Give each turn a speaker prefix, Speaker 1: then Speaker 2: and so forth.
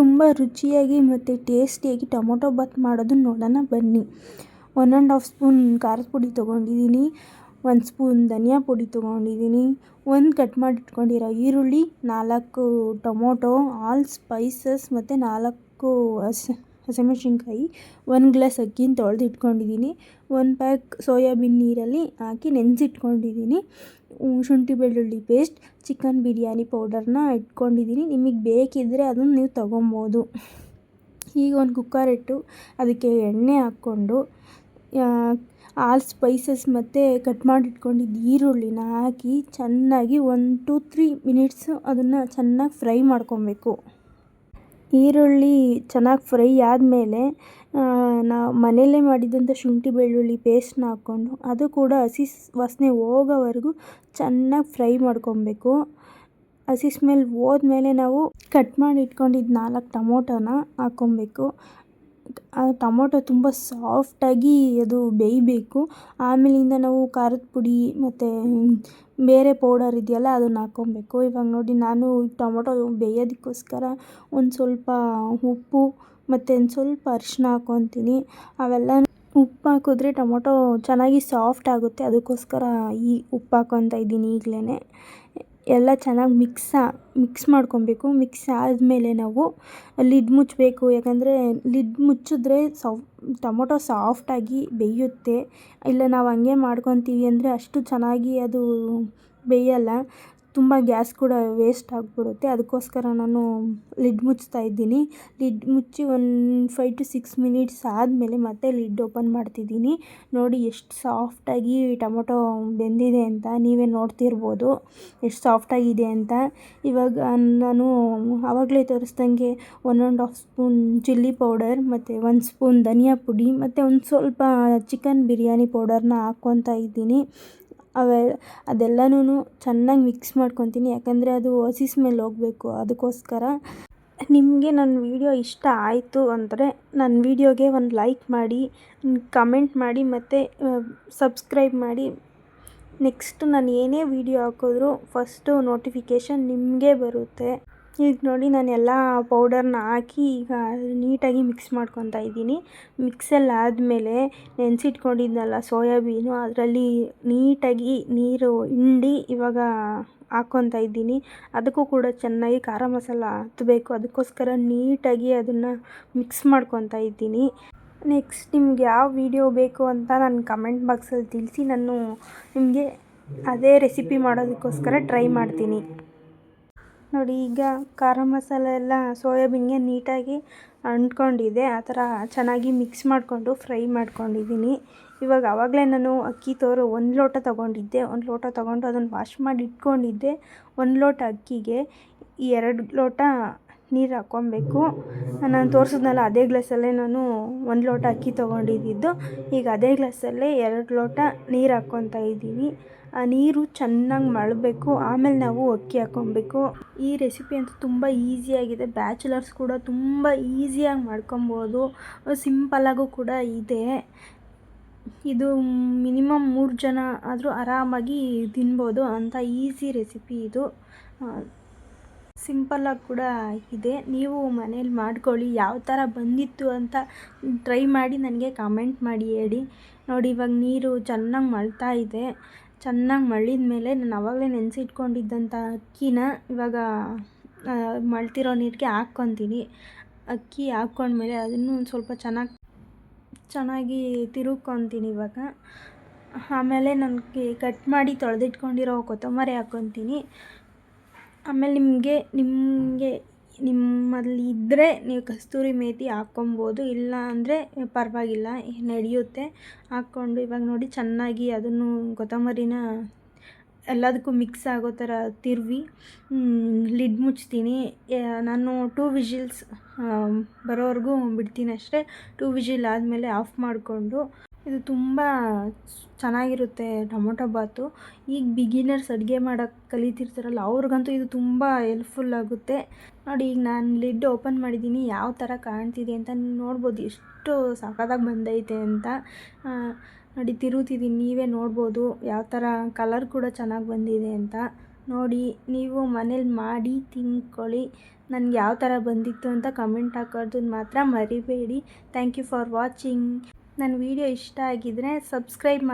Speaker 1: ತುಂಬ ರುಚಿಯಾಗಿ ಮತ್ತು ಟೇಸ್ಟಿಯಾಗಿ ಟೊಮೊಟೊ ಬಾತ್ ಮಾಡೋದನ್ನ ನೋಡೋಣ ಬನ್ನಿ. 1½ ಸ್ಪೂನ್ ಖಾರದ ಪುಡಿ ತೊಗೊಂಡಿದ್ದೀನಿ, 1 ಸ್ಪೂನ್ ಧನಿಯಾ ಪುಡಿ ತೊಗೊಂಡಿದ್ದೀನಿ, 1 ಕಟ್ ಮಾಡಿ ಇಟ್ಕೊಂಡಿರೋ ಈರುಳ್ಳಿ, 4 ಟೊಮೊಟೊ, ಆಲ್ ಸ್ಪೈಸಸ್ ಮತ್ತು 4 ಹಸಿಮೆಣಸಿನ್ಕಾಯಿ, 1 ಗ್ಲಾಸ್ ಅಕ್ಕಿನ ತೊಳೆದು ಇಟ್ಕೊಂಡಿದ್ದೀನಿ, 1 ಪ್ಯಾಕ್ ಸೋಯಾಬೀನ್ ನೀರಲ್ಲಿ ಹಾಕಿ ನೆನೆಸಿಟ್ಕೊಂಡಿದ್ದೀನಿ, ಶುಂಠಿ ಬೆಳ್ಳುಳ್ಳಿ ಪೇಸ್ಟ್, ಚಿಕನ್ ಬಿರಿಯಾನಿ ಪೌಡರ್ನ ಇಟ್ಕೊಂಡಿದ್ದೀನಿ. ನಿಮಗೆ ಬೇಕಿದ್ದರೆ ಅದನ್ನು ನೀವು ತೊಗೊಬೋದು. ಈಗ ಒಂದು ಕುಕ್ಕರ್ ಇಟ್ಟು ಅದಕ್ಕೆ ಎಣ್ಣೆ ಹಾಕ್ಕೊಂಡು ಆಲ್ ಸ್ಪೈಸಸ್ ಮತ್ತು ಕಟ್ ಮಾಡಿ ಇಟ್ಕೊಂಡಿದ್ದು ಈರುಳ್ಳಿನ ಹಾಕಿ ಚೆನ್ನಾಗಿ 1 to 3 ಮಿನಿಟ್ಸು ಅದನ್ನು ಚೆನ್ನಾಗಿ ಫ್ರೈ ಮಾಡ್ಕೊಬೇಕು. ಈರುಳ್ಳಿ ಚೆನ್ನಾಗಿ ಫ್ರೈ ಆದಮೇಲೆ ನಾವು ಮನೆಯಲ್ಲೇ ಮಾಡಿದಂಥ ಶುಂಠಿ ಬೆಳ್ಳುಳ್ಳಿ ಪೇಸ್ಟ್ನ ಹಾಕ್ಕೊಂಡು ಅದು ಕೂಡ ಹಸಿ ವಾಸನೆ ಹೋಗೋವರೆಗೂ ಚೆನ್ನಾಗಿ ಫ್ರೈ ಮಾಡ್ಕೊಬೇಕು. ಹಸಿ ಸ್ಮೆಲ್ ಹೋದ್ಮೇಲೆ ನಾವು ಕಟ್ ಮಾಡಿ ಇಟ್ಕೊಂಡಿದ್ದು 4 ಟೊಮೊಟೊನ ಹಾಕ್ಕೊಬೇಕು. ಆ ಟೊಮೊಟೊ ತುಂಬ ಸಾಫ್ಟಾಗಿ ಅದು ಬೇಯಬೇಕು. ಆಮೇಲಿಂದ ನಾವು ಖಾರದ ಪುಡಿ ಮತ್ತು ಬೇರೆ ಪೌಡರ್ ಇದೆಯಲ್ಲ ಅದನ್ನು ಹಾಕ್ಕೊಬೇಕು. ಇವಾಗ ನೋಡಿ, ನಾನು ಟೊಮೊಟೊ ಬೇಯೋದಕ್ಕೋಸ್ಕರ ಒಂದು ಸ್ವಲ್ಪ ಉಪ್ಪು ಮತ್ತು ಒಂದು ಸ್ವಲ್ಪ ಅರಿಶಿನ ಹಾಕ್ಕೊತೀನಿ. ಉಪ್ಪು ಹಾಕಿದ್ರೆ ಟೊಮೊಟೊ ಚೆನ್ನಾಗಿ ಸಾಫ್ಟ್ ಆಗುತ್ತೆ, ಅದಕ್ಕೋಸ್ಕರ ಈ ಉಪ್ಪು ಹಾಕ್ಕೊತಾ ಇದ್ದೀನಿ ಈಗಲೇ. ಎಲ್ಲ ಚೆನ್ನಾಗಿ ಮಿಕ್ಸ್ ಮಾಡ್ಕೊಬೇಕು. ಮಿಕ್ಸ್ ಆದಮೇಲೆ ನಾವು ಲಿಡ್ ಮುಚ್ಚಬೇಕು, ಯಾಕಂದರೆ ಲಿಡ್ ಮುಚ್ಚಿದ್ರೆ ಟೊಮೊಟೊ ಸಾಫ್ಟಾಗಿ ಬೇಯುತ್ತೆ. ಇಲ್ಲ ನಾವು ಹಂಗೆ ಮಾಡ್ಕೊತೀವಿ ಅಂದರೆ ಅಷ್ಟು ಚೆನ್ನಾಗಿ ಅದು ಬೇಯಲ್ಲ, ತುಂಬ ಗ್ಯಾಸ್ ಕೂಡ ವೇಸ್ಟ್ ಆಗಿಬಿಡುತ್ತೆ. ಅದಕ್ಕೋಸ್ಕರ ನಾನು ಲಿಡ್ ಮುಚ್ತಾ ಇದ್ದೀನಿ. ಲಿಡ್ ಮುಚ್ಚಿ ಒಂದು 5 to 6 ಮಿನಿಟ್ಸ್ ಆದಮೇಲೆ ಮತ್ತೆ ಲಿಡ್ ಓಪನ್ ಮಾಡ್ತಿದ್ದೀನಿ. ನೋಡಿ ಎಷ್ಟು ಸಾಫ್ಟಾಗಿ ಟೊಮೊಟೊ ಬೆಂದಿದೆ ಅಂತ ನೀವೇ ನೋಡ್ತಿರ್ಬೋದು, ಎಷ್ಟು ಸಾಫ್ಟಾಗಿದೆ ಅಂತ. ಇವಾಗ ನಾನು ಆವಾಗಲೇ ತೋರಿಸ್ದಂಗೆ 1½ ಸ್ಪೂನ್ ಚಿಲ್ಲಿ ಪೌಡರ್ ಮತ್ತು 1 ಸ್ಪೂನ್ ಧನಿಯಾ ಪುಡಿ ಮತ್ತು ಒಂದು ಸ್ವಲ್ಪ ಚಿಕನ್ ಬಿರಿಯಾನಿ ಪೌಡರ್ನ ಹಾಕ್ಕೊತಾ ಇದ್ದೀನಿ. ಅದೆಲ್ಲನೂ ಚೆನ್ನಾಗಿ ಮಿಕ್ಸ್ ಮಾಡ್ಕೊತೀನಿ, ಯಾಕಂದರೆ ಅದು ಹಸಿ ಸ್ಮೆಲ್ ಹೋಗಬೇಕು, ಅದಕ್ಕೋಸ್ಕರ. ನಿಮಗೆ ನನ್ನ ವಿಡಿಯೋ ಇಷ್ಟ ಆಯಿತು ಅಂದರೆ ನನ್ನ ವಿಡಿಯೋಗೆ ಒಂದು ಲೈಕ್ ಮಾಡಿ, ಕಮೆಂಟ್ ಮಾಡಿ ಮತ್ತು ಸಬ್ಸ್ಕ್ರೈಬ್ ಮಾಡಿ. ನೆಕ್ಸ್ಟ್ ನಾನು ಏನೇ ವಿಡಿಯೋ ಹಾಕಿದ್ರೂ ಫಸ್ಟು ನೋಟಿಫಿಕೇಷನ್ ನಿಮಗೆ ಬರುತ್ತೆ. ಈಗ ನೋಡಿ, ನಾನು ಎಲ್ಲ ಪೌಡರ್ನ ಹಾಕಿ ಈಗ ನೀಟಾಗಿ ಮಿಕ್ಸ್ ಮಾಡ್ಕೊತಾ ಇದ್ದೀನಿ. ಮಿಕ್ಸೆಲ್ಲ ಆದಮೇಲೆ ನೆನೆಸಿಟ್ಕೊಂಡಿದ್ನಲ್ಲ ಸೋಯಾಬೀನು, ಅದರಲ್ಲಿ ನೀಟಾಗಿ ನೀರು ಹಿಂಡಿ ಇವಾಗ ಹಾಕ್ಕೊತಾ ಇದ್ದೀನಿ. ಅದಕ್ಕೂ ಕೂಡ ಚೆನ್ನಾಗಿ ಖಾರ ಮಸಾಲ ಹತ್ತಬೇಕು, ಅದಕ್ಕೋಸ್ಕರ ನೀಟಾಗಿ ಅದನ್ನು ಮಿಕ್ಸ್ ಮಾಡ್ಕೊತಾ ಇದ್ದೀನಿ. ನೆಕ್ಸ್ಟ್ ನಿಮ್ಗೆ ಯಾವ ವಿಡಿಯೋ ಬೇಕು ಅಂತ ನಾನು ಕಮೆಂಟ್ ಬಾಕ್ಸಲ್ಲಿ ತಿಳಿಸಿ, ನಾನು ನಿಮಗೆ ಅದೇ ರೆಸಿಪಿ ಮಾಡೋದಕ್ಕೋಸ್ಕರ ಟ್ರೈ ಮಾಡ್ತೀನಿ. ನೋಡಿ, ಈಗ ಖಾರ ಮಸಾಲೆ ಎಲ್ಲ ಸೋಯಾಬೀನ್ಗೆ ನೀಟಾಗಿ ಅಂಟ್ಕೊಂಡಿದೆ. ಆ ಥರ ಚೆನ್ನಾಗಿ ಮಿಕ್ಸ್ ಮಾಡಿಕೊಂಡು ಫ್ರೈ ಮಾಡ್ಕೊಂಡಿದ್ದೀನಿ. ಇವಾಗ ಆವಾಗಲೇ ನಾನು ಅಕ್ಕಿ 1 ಲೋಟ ತೊಗೊಂಡಿದ್ದೆ. 1 ಲೋಟ ತೊಗೊಂಡು ಅದನ್ನು ವಾಶ್ ಮಾಡಿ ಇಟ್ಕೊಂಡಿದ್ದೆ. 1 ಲೋಟ ಅಕ್ಕಿಗೆ 2 ಲೋಟ ನೀರು ಹಾಕ್ಕೊಬೇಕು. ನಾನು ತೋರಿಸಿದ್ನಲ್ಲ ಅದೇ ಗ್ಲಾಸಲ್ಲೇ ನಾನು 1 ಲೋಟ ಅಕ್ಕಿ ತೊಗೊಂಡಿದ್ದು. ಈಗ ಅದೇ ಗ್ಲಾಸಲ್ಲೇ 2 ಲೋಟ ನೀರು ಹಾಕ್ಕೊತಾ ಇದ್ದೀನಿ. ಆ ನೀರು ಚೆನ್ನಾಗಿ ಮಳಬೇಕು, ಆಮೇಲೆ ನಾವು ಅಕ್ಕಿ ಹಾಕ್ಕೊಬೇಕು. ಈ ರೆಸಿಪಿ ಅಂತೂ ತುಂಬ ಈಸಿಯಾಗಿದೆ, ಬ್ಯಾಚುಲರ್ಸ್ ಕೂಡ ತುಂಬ ಈಸಿಯಾಗಿ ಮಾಡ್ಕೊಬೋದು, ಸಿಂಪಲ್ಲಾಗೂ ಕೂಡ ಇದೆ. ಇದು ಮಿನಿಮಮ್ 3 ಜನ ಆದರೂ ಆರಾಮಾಗಿ ತಿನ್ಬೋದು ಅಂಥ ಈಸಿ ರೆಸಿಪಿ ಇದು. ಸಿಂಪಲ್ಲಾಗಿ ಕೂಡ ಇದೆ. ನೀವು ಮನೇಲಿ ಮಾಡ್ಕೊಳ್ಳಿ, ಯಾವ ಥರ ಬಂದಿತ್ತು ಅಂತ ಟ್ರೈ ಮಾಡಿ ನನಗೆ ಕಮೆಂಟ್ ಮಾಡಿ ಹೇಳಿ. ನೋಡಿ, ಇವಾಗ ನೀರು ಚೆನ್ನಾಗಿ ಮಳ್ತಾ ಇದೆ. ಚೆನ್ನಾಗಿ ಮಳ್ಳಿದ ಮೇಲೆ ನಾನು ಆವಾಗಲೇ ನೆನೆಸಿಟ್ಕೊಂಡಿದ್ದಂಥ ಅಕ್ಕಿನ ಇವಾಗ ಮಳ್ತಿರೋ ನೀರಿಗೆ ಹಾಕ್ಕೊತೀನಿ. ಅಕ್ಕಿ ಹಾಕ್ಕೊಂಡ್ಮೇಲೆ ಅದನ್ನು ಒಂದು ಸ್ವಲ್ಪ ಚೆನ್ನಾಗಿ ತಿರುಗ್ಕೊತೀನಿ ಇವಾಗ. ಆಮೇಲೆ ನನಗೆ ಕಟ್ ಮಾಡಿ ತೊಳೆದಿಟ್ಕೊಂಡಿರೋ ಕೊತ್ತಂಬರಿ ಹಾಕ್ಕೊತೀನಿ. ಆಮೇಲೆ ನಿಮ್ಮಲ್ಲಿ ಇದ್ದರೆ ನೀವು ಕಸ್ತೂರಿ ಮೇಥಿ ಹಾಕ್ಕೊಬೋದು, ಇಲ್ಲ ಅಂದರೆ ಪರವಾಗಿಲ್ಲ, ನಡೆಯುತ್ತೆ. ಹಾಕ್ಕೊಂಡು ಇವಾಗ ನೋಡಿ ಚೆನ್ನಾಗಿ ಅದನ್ನು ಕೊತ್ತಂಬರಿನ ಎಲ್ಲದಕ್ಕೂ ಮಿಕ್ಸ್ ಆಗೋ ಥರ ತಿರುವಿ ಲಿಡ್ ಮುಚ್ತೀನಿ. ನಾನು 2 ವಿಷಿಲ್ಸ್ ಬರೋವರೆಗೂ ಬಿಡ್ತೀನಿ ಅಷ್ಟೇ. 2 ವಿಷಿಲ್ ಆದಮೇಲೆ ಆಫ್ ಮಾಡಿಕೊಂಡು, ಇದು ತುಂಬ ಚೆನ್ನಾಗಿರುತ್ತೆ ಟೊಮೊಟೊ ಬಾತು. ಈಗ ಬಿಗಿನರ್ಸ್ ಅಡುಗೆ ಮಾಡೋಕ್ಕೆ ಕಲಿತಿರ್ತಾರಲ್ಲ ಅವ್ರಿಗಂತೂ ಇದು ತುಂಬ ಹೆಲ್ಪ್ಫುಲ್ ಆಗುತ್ತೆ. ನೋಡಿ, ಈಗ ನಾನು ಲಿಡ್ ಓಪನ್ ಮಾಡಿದ್ದೀನಿ, ಯಾವ ಥರ ಕಾಣ್ತಿದೆ ಅಂತ ನೋಡ್ಬೋದು, ಎಷ್ಟು ಸಖತ್ತಾಗಿ ಬಂದೈತೆ ಅಂತ. ನೋಡಿ, ತಿರುಗ್ತಿದ್ದೀನಿ, ನೀವೇ ನೋಡ್ಬೋದು ಯಾವ ಥರ ಕಲರ್ ಕೂಡ ಚೆನ್ನಾಗಿ ಬಂದಿದೆ ಅಂತ. ನೋಡಿ ನೀವು ಮನೇಲಿ ಮಾಡಿ ತಿಂದ್ಕೊಳ್ಳಿ. ನನಗೆ ಯಾವ ಥರ ಬಂದಿತ್ತು ಅಂತ ಕಮೆಂಟ್ ಹಾಕೋದನ್ನ ಮಾತ್ರ ಮರಿಬೇಡಿ. Thank you for watching. ನನ್ನ ವಿಡಿಯೋ ಇಷ್ಟ ಆಗಿದ್ದರೆ ಸಬ್ಸ್ಕ್ರೈಬ್ ಮಾಡಿ.